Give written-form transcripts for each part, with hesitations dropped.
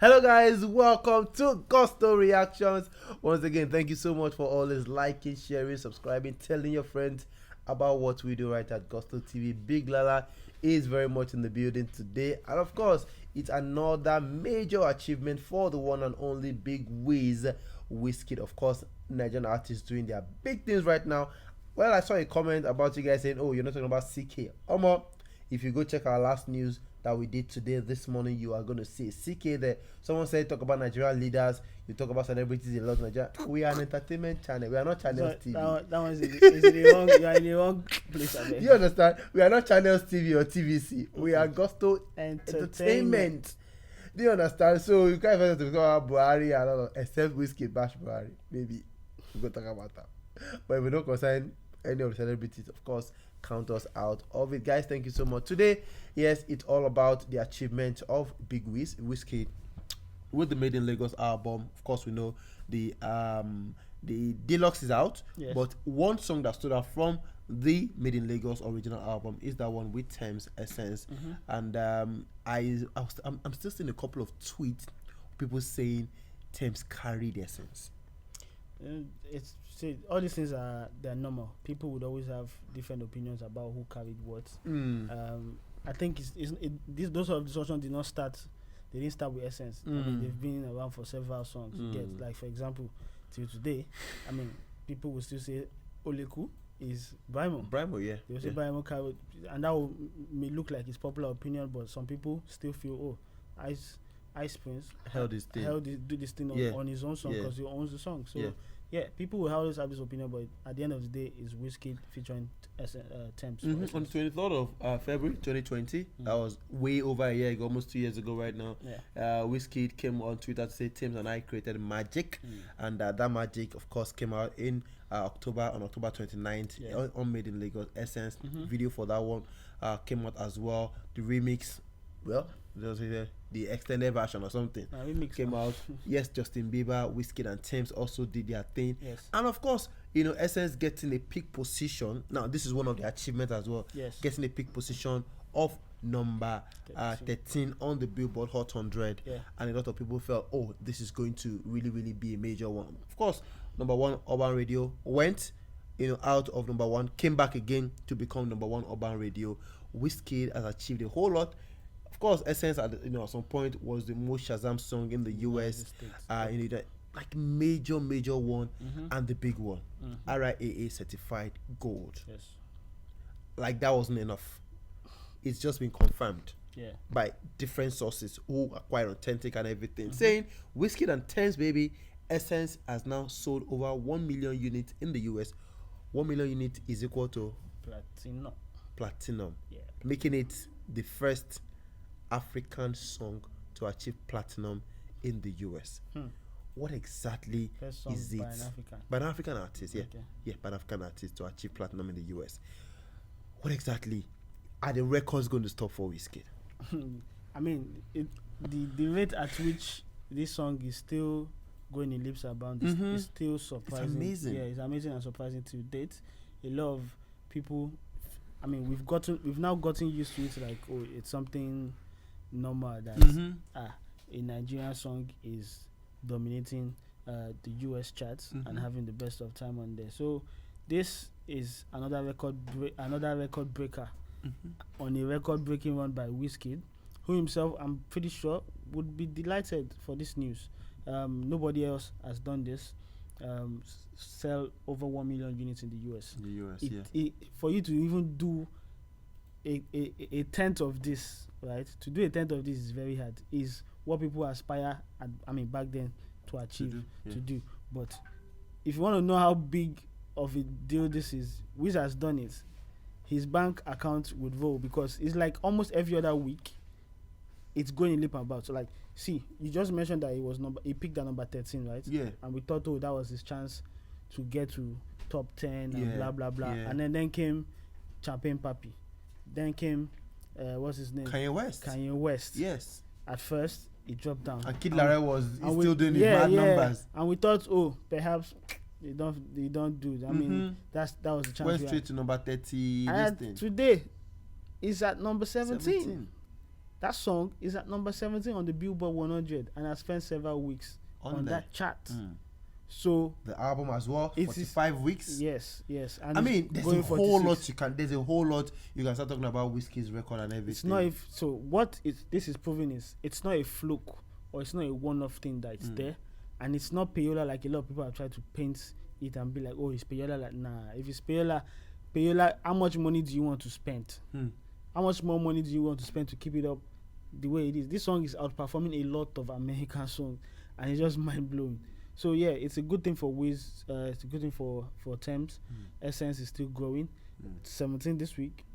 Hello guys, welcome to Gusto Reactions. Once again, thank you so much for always liking, sharing, subscribing, telling your friends about what we do right at Gusto TV. Big Lala is very much in the building today, and of course, it's another major achievement for the one and only Big WIZ, WIZKID. Of course, Nigerian artists doing their big things right now. Well, I saw a comment about you guys saying, "Oh, you're not talking about CK." Omo, if you go check our last news that we did today, this morning, you are going to see CK there. Someone said talk about Nigerian leaders, you talk about celebrities a lot. Nigeria. We are an entertainment channel. We are not Channels TV. That one is the wrong. You are in the wrong place. You understand? We are not Channels TV or TVC. We are Gusto Entertainment. Do you understand? So you can't even talk about Buhari and all, except WIZKID bash Buhari. Maybe we go talk about that. But if we don't concern any of the celebrities, of course, count us out of it. Guys, thank you so much. Today, yes, it's all about the achievement of Big WIZKID with the Made in Lagos album. Of course, we know the deluxe is out, yes. But one song that stood out from the Made in Lagos original album is that one with Tems Essence. And I'm still seeing a couple of tweets, people saying Tems carried the essence. All these things they're normal. People would always have different opinions about who carried what. I think those sort of discussions did not start. They didn't start with Essence. I mean, they've been around for several songs. Like for example, till today, I mean, people will still say Oleku is Brimo. Yeah. They will say Brimo carried, and that may look like it's popular opinion, but some people still feel Ice Prince held this thing, do this thing on his own song because he owns the song. So people will always have this opinion, but at the end of the day, it's WIZKID featuring Tems. On the 23rd of February 2020, that was way over a year ago, almost 2 years ago right now. WIZKID came on Twitter to say Tems and I created magic, and that magic, of course, came out in October 29th on Made in Lagos. Essence video for that one came out as well. The remix, well, the extended version or something came out. Yes, Justin Bieber, WIZKID and Tems also did their thing. And of course, Essence getting a peak position. Now, this is one of the achievements as well. Getting a peak position of number 13 on the Billboard Hot 100. And a lot of people felt, oh, this is going to really, really be a major one. Of course, number one urban radio went out of number one, came back again to become number one urban radio. WIZKID has achieved a whole lot. Of course, Essence at some point was the most Shazam song in the US, like major one, and the big one, RIAA certified gold. Like that wasn't enough. It's just been confirmed by different sources who are quite authentic and everything, saying WIZKID and Tems, baby, Essence has now sold over 1 million units in the US. 1 million units is equal to platinum, making it the first African song to achieve platinum in the US. What exactly is it? By an African artist, by an African artist to achieve platinum in the US. What exactly are the records going to stop for WIZKID? I mean, the rate at which this song is still going in leaps and bounds is still surprising. It's amazing. Yeah, it's amazing and surprising to date. A lot of people, I mean, we've now gotten used to it. Like, oh, it's something normal that a Nigerian song is dominating the US charts and having the best of time on there. So this is another record breaker on a record breaking run by WIZKID, who himself, I'm pretty sure, would be delighted for this news. Nobody else has done this. Sell over 1 million units in the US. For you to even do a tenth of this, right? To do a tenth of this is very hard. Is what people aspire, back then, to achieve, to do. But if you want to know how big of a deal this is, WIZ has done it. His bank account would roll because it's like almost every other week, it's going in leap and bounds. So like, see, you just mentioned that he picked at number 13, right? And we thought, oh, that was his chance to get to top 10 and blah blah blah. And then came Champagne Papi. Then came what's his name? Kanye West. Yes. At first, he dropped down. And Kid Laroi was still doing his mad numbers. And we thought, oh, perhaps they don't do. I mean, that was the chance. Went straight to number 30. And today, he's at number 17. That song is at number 17 on the Billboard 100 and has spent several weeks on that chart. So the album as well, 45 weeks. Yes. And I mean, there's a whole lot you can start talking about WIZKID's record and everything. It's not what this is proving is it's not a fluke or it's not a one-off thing that it's there, and it's not payola like a lot of people have tried to paint it and be like, oh, it's payola. Like, nah, if it's payola, how much money do you want to spend? How much more money do you want to spend to keep it up the way it is? This song is outperforming a lot of American songs, and it's just mind-blowing. So yeah, it's a good thing for Wiz. It's a good thing for Tems. Essence is still growing. 17 this week.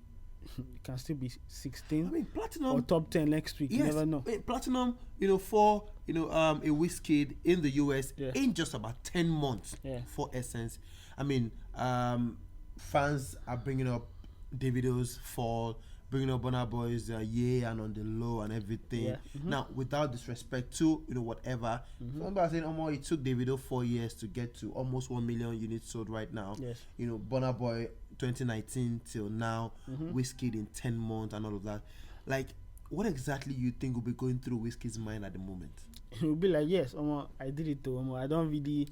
It can still be 16. I mean, platinum or top 10 next week. Yes, you never know. Platinum, for a WIZKID in the US in just about 10 months for Essence. I mean, fans are bringing up Davido's Fall, bringing up Burna Boy's Yeah and On the Low and everything. Now, without disrespect to whatever, somebody are saying, it took Davido 4 years to get to almost 1 million units sold right now. Yes. Burna Boy 2019 till now, WIZKID in 10 months and all of that. Like, what exactly you think will be going through WIZKID's mind at the moment? It will be like, yes, I did it too. I don't really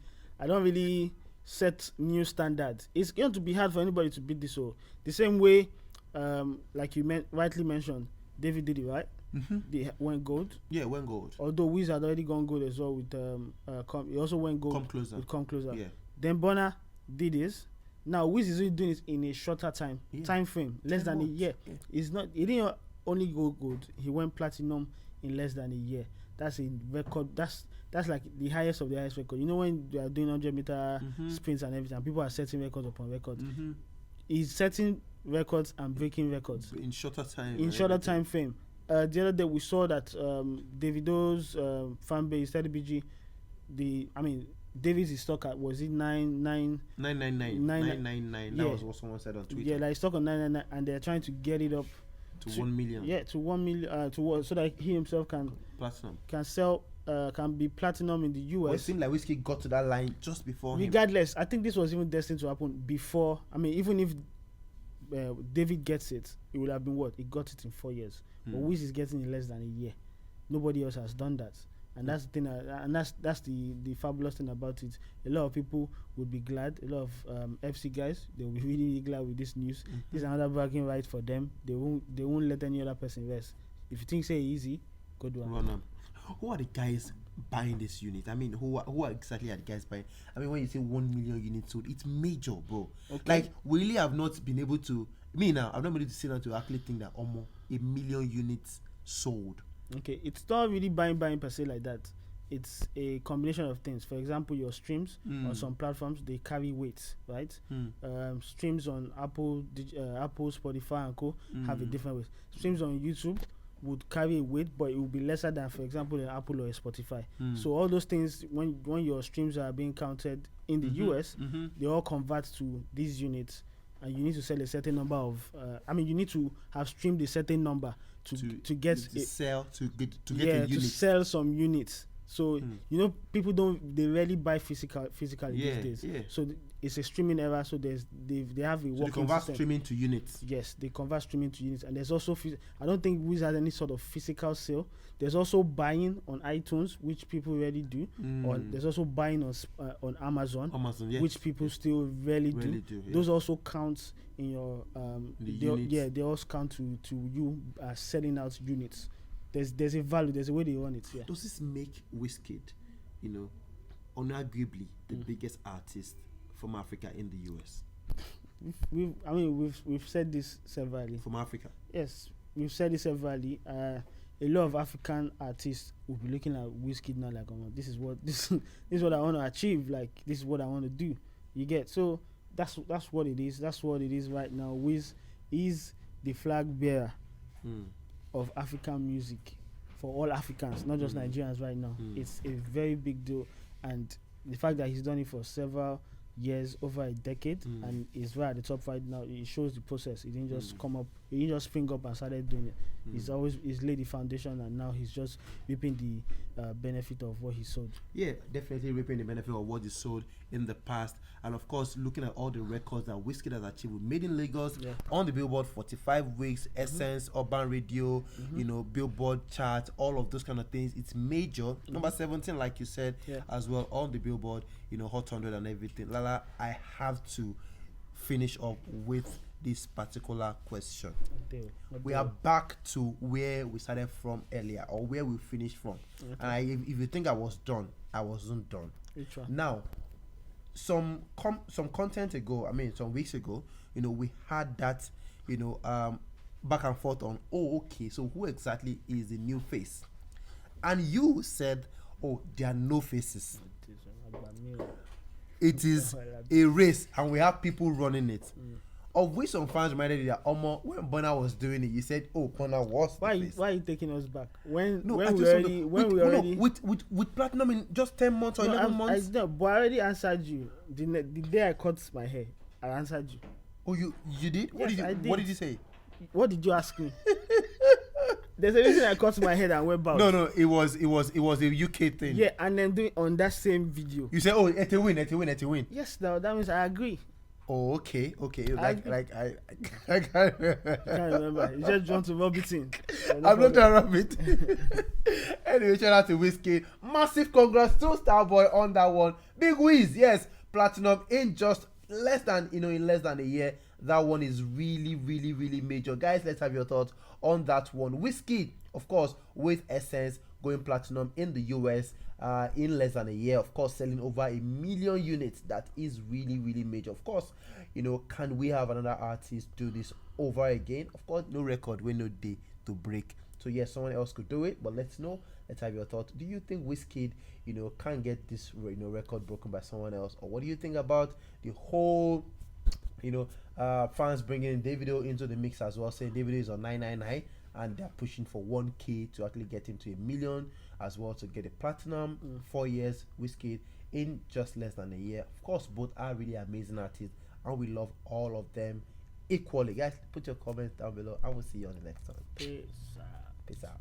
set new standards. It's going to be hard for anybody to beat this. So the same way, like you rightly mentioned, David did it, right? They went gold. Yeah, went gold. Although Wiz had already gone gold as well with he also went gold. Come Closer. Yeah. Then Burna did this. Now Wiz is doing it in a shorter time frame, less than a year. He didn't only go gold. He went platinum in less than a year. That's a record. That's like the highest of the highest record. When they are doing 100-meter sprints and everything, people are setting records upon records. He's setting records and breaking records in shorter time. Time frame. The other day we saw that Davido's fan base, BG, David's stock at, was it 999? That was what someone said on Twitter. Yeah, like stock on 999, and they're trying to get it up to 1 million. Yeah, to 1 million. So that he himself can sell. Can be platinum in the US. Well, it seemed like WIZKID got to that line just before Regardless, I think this was even destined to happen before. Even if David gets it, it would have been what? He got it in 4 years. But Wiz is getting it in less than a year. Nobody else has done that. And that's the thing, and that's the fabulous thing about it. A lot of people would be glad. A lot of FC guys, they will be really, really glad with this news. This is another bragging right for them. They won't let any other person rest. If you think say easy, good one. Run on. Who are the guys buying this unit? Who are exactly are the guys buying? When you say 1 million units sold, it's major, bro. Okay. Like, we really have not been able to. I've not been able to sit down to actually think that almost 1 million units sold. Okay, it's not really buying per se like that. It's a combination of things. For example, your streams on some platforms, they carry weight, right? Streams on Apple, Spotify, and co have a different weight. Streams on YouTube would carry a weight, but it will be lesser than, for example, an Apple or a Spotify. So all those things, when your streams are being counted in the US, they all convert to these units, and you need to sell a certain number of. You need to have streamed a certain number to get a unit. To sell some units. So people they rarely buy physically these days. Yeah. So it's a streaming era. So they have a working system. They convert streaming to units. Yes, they convert streaming to units, and there's also I don't think Wiz has any sort of physical sale. There's also buying on iTunes, which people rarely do, or there's also buying on Amazon, yes. which people still rarely do. Yeah. Those also counts in your they also count to you selling out units. There's a value, there's a way they run it. Yeah. Does this make WIZKID, unarguably the biggest artist from Africa in the US? We've said this severally. From Africa? Yes, we've said this severally. A lot of African artists will be looking at WIZKID now like, this is what I want to achieve. Like, this is what I want to do. You get? So that's what it is. That's what it is right now. Wiz is the flag bearer of African music for all Africans, not just Nigerians right now. It's a very big deal, and the fact that he's done it for several years, over a decade, and is right at the top right now, it shows the process. It didn't just come up he didn't just spring up and started doing it. He's laid the foundation, and now he's just reaping the benefit of what he sowed. Yeah, definitely reaping the benefit of what he sowed in the past, and of course looking at all the records that WIZKID has achieved with Made in Lagos, on the Billboard 45 weeks, Essence, Urban Radio, you know, Billboard chart, all of those kind of things. It's major. Number 17, like you said, as well on the Billboard, you know, Hot 100 and everything. Lala, I have to finish up with this particular question. We are back to where we started from earlier, or where we finished from. And if you think I was done, I wasn't done. Which one? Now, some content ago, I mean some weeks ago, you know, we had that, you know, back and forth on, oh, okay, so who exactly is the new face? And you said, oh, there are no faces. It is a race, and we have people running it. Of which some fans reminded you that when Bonner was doing it, you said, "Oh, Bonner was." Why are you taking us back? With platinum in just 10 months or 11 months. But I already answered you. The day I cut my hair, I answered you. Oh, you did? Yes, I did. What did you say? What did you ask me? There's a reason I cut my head and went back. No, it was a UK thing. Yeah, and then doing on that same video. You said, "Oh, it's a win." Yes, that means I agree. Oh, okay. I can't remember. You just want to rub it in. I'm not trying to rub it. Anyway, shout out to WIZKID. Massive congrats to Starboy on that one. Big WIZ, yes, platinum in just less than a year. That one is really, really, really major. Guys, let's have your thoughts on that one. WIZKID, of course, with Essence going platinum in the US in less than a year. Of course, selling over 1 million units. That is really, really major. Of course, you know, can we have another artist do this over again? Of course, no record, we no day to break. So yes, someone else could do it, but let's know. Let's have your thoughts. Do you think WIZKID, you know, can get this, you know, record broken by someone else, or what do you think about the whole, you know, fans bringing Davido into the mix as well, saying Davido is on 999 and they're pushing for 1K to actually get him to 1 million as well, to get a platinum. 4 years, WIZKID in just less than a year. Of course, both are really amazing artists, and we love all of them equally. Guys, put your comments down below, and we'll see you on the next one. Peace out. Peace out.